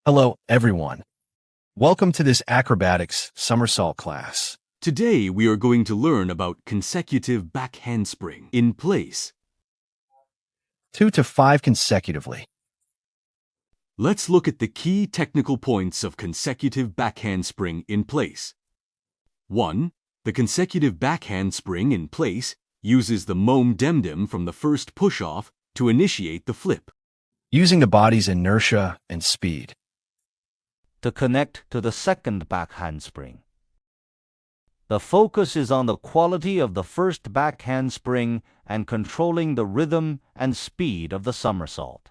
Hello, everyone. Welcome to this acrobatics somersault class. Today we are going to learn about consecutive back handspring in place. 2 to 5 consecutively. Let's look at the key technical points of consecutive back handspring in place. 1. The consecutive back handspring in place uses the mom dem from the first push-off to initiate the flip. Using the body's inertia and speed. To connect to the second back handspring. The focus is on the quality of the first back handspring and controlling the rhythm and speed of the somersault.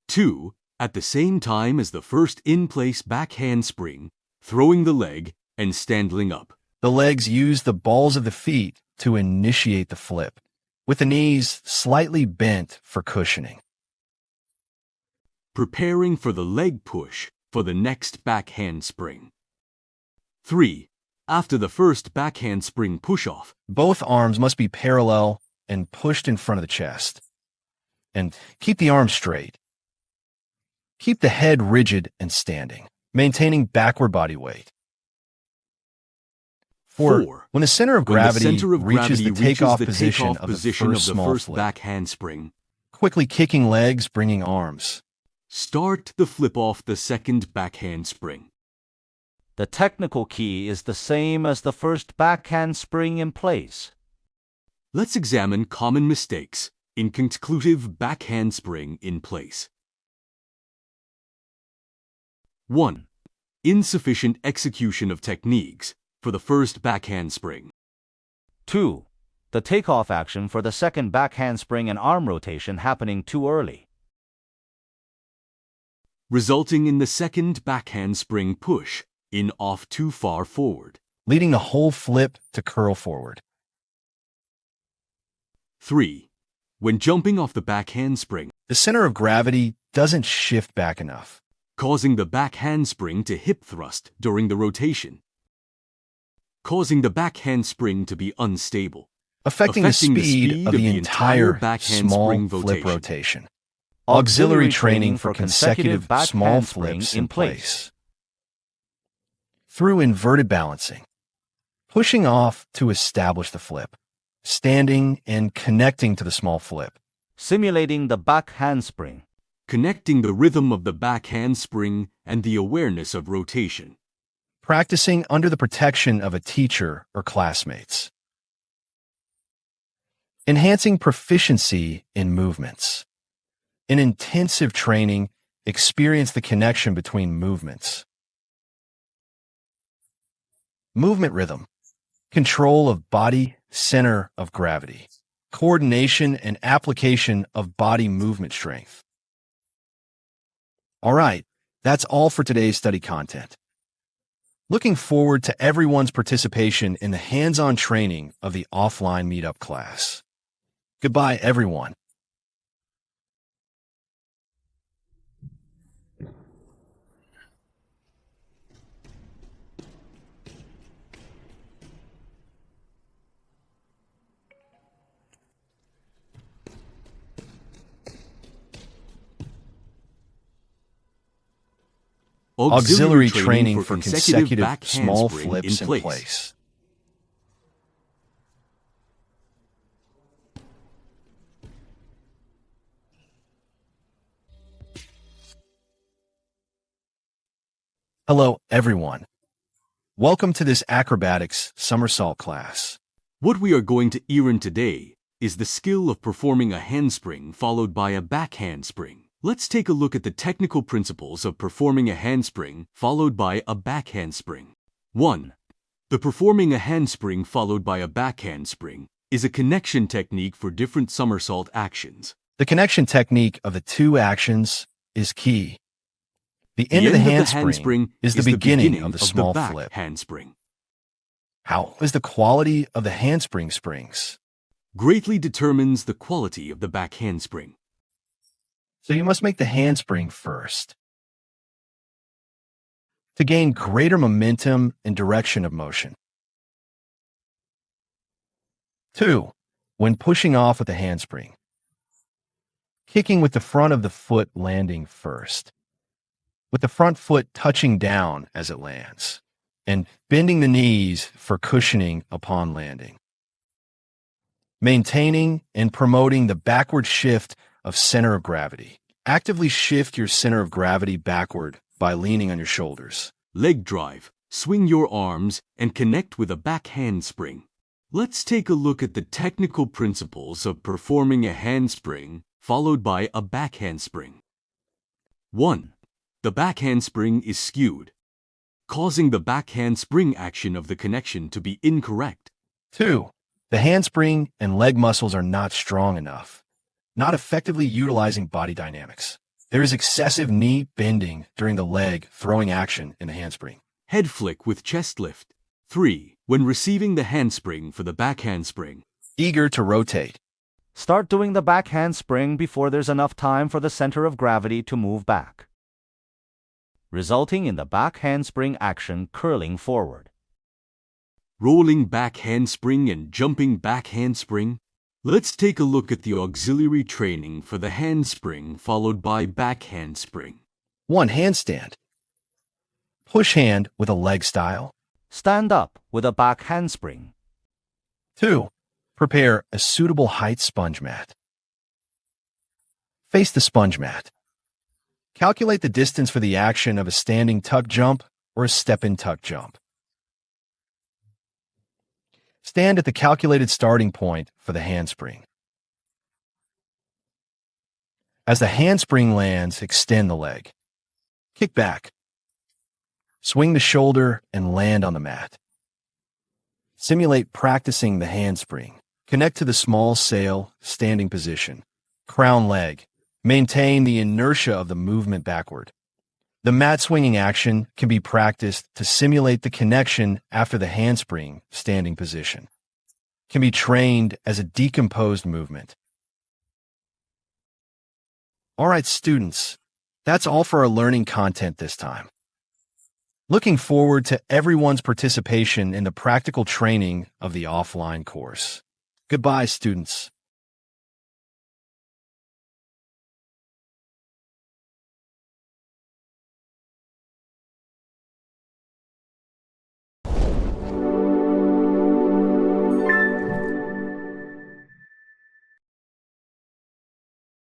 2. At the same time as the first in-place back handspring, throwing the leg and standing up. The legs use the balls of the feet to initiate the flip, with the knees slightly bent for cushioning. Preparing for the leg push for the next back handspring. 3. After the first back handspring push-off, Both arms must be parallel and pushed in front of the chest. And keep the arms straight. Keep the head rigid and standing, maintaining backward body weight. 4. When the center of gravity reaches the takeoff position of the first small flip, back handspring, quickly kicking legs, bringing arms. Start the flip off the second back handspring. The technical key is the same as the first back handspring in place. Let's examine common mistakes in consecutive back handspring in place. 1. Insufficient execution of techniques for the first back handspring. 2. The takeoff action for the second back handspring and arm rotation happening too early, resulting in the second back handspring push in off too far forward, leading the whole flip to curl forward. 3. When jumping off the back handspring, The center of gravity doesn't shift back enough, causing the back handspring to hip thrust during the rotation, causing the back handspring to be unstable, affecting the speed of the entire back small handspring flip rotation. rotation. Auxiliary training for consecutive back small handspring flips in in place. Through inverted balancing, pushing off to establish the flip, standing and connecting to the small flip. simulating the back handspring. Connecting the rhythm of the back handspring and the awareness of rotation. Practicing under the protection of a teacher or classmates. Enhancing proficiency in movements. In intensive training, experience the connection between movements. Movement rhythm. Control of body, center of gravity. Coordination and application of body movement strength. All right, that's all for today's study content. Looking forward to everyone's participation in the hands-on training of the offline meetup class. Goodbye, everyone. Auxiliary training for consecutive back small handspring flips in place. Hello, everyone. Welcome to this acrobatics somersault class. What we are going to learn today is the skill of performing a handspring followed by a back handspring. Let's take a look at the technical principles of performing a handspring followed by a back handspring. 1. The performing a handspring followed by a back handspring is a connection technique for different somersault actions. The connection technique of the two actions is key. The end of the handspring is the beginning of the small back flip. handspring. How is the quality of the handspring springs? Greatly determines the quality of the back handspring. So you must make the handspring first. To gain greater momentum and direction of motion. 2. When pushing off with the handspring, kicking with the front of the foot landing first, with the front foot touching down as it lands, and bending the knees for cushioning upon landing. Maintaining and promoting the backward shift of center of gravity. Actively shift your center of gravity backward by leaning on your shoulders. Leg drive. Swing your arms and connect with a back handspring. Let's take a look at the technical principles of performing a handspring followed by a back handspring. 1. The back handspring is skewed, causing the back handspring action of the connection to be incorrect. 2. The handspring and leg muscles are not strong enough, not effectively utilizing body dynamics. There is excessive knee bending during the leg throwing action in the handspring. Head flick with chest lift. 3. When receiving the handspring for the back handspring. Eager to rotate. Start doing the back handspring before there's enough time for the center of gravity to move back, resulting in the back handspring action curling forward. Rolling back handspring and jumping back handspring. Let's take a look at the auxiliary training for the handspring followed by back handspring. 1. Handstand. Push hand with a leg style. Stand up with a back handspring. 2. Prepare a suitable height sponge mat. Face the sponge mat. Calculate the distance for the action of a standing tuck jump or a step-in tuck jump. Stand at the calculated starting point for the handspring. As the handspring lands, extend the leg. Kick back. Swing the shoulder and land on the mat. Simulate practicing the handspring. Connect to the small sail, standing position. Crown leg. Maintain the inertia of the movement backward. The mat swinging action can be practiced to simulate the connection after the handspring standing position. Can be trained as a decomposed movement. All right, students, that's all for our learning content this time. Looking forward to everyone's participation in the practical training of the offline course. Goodbye, students.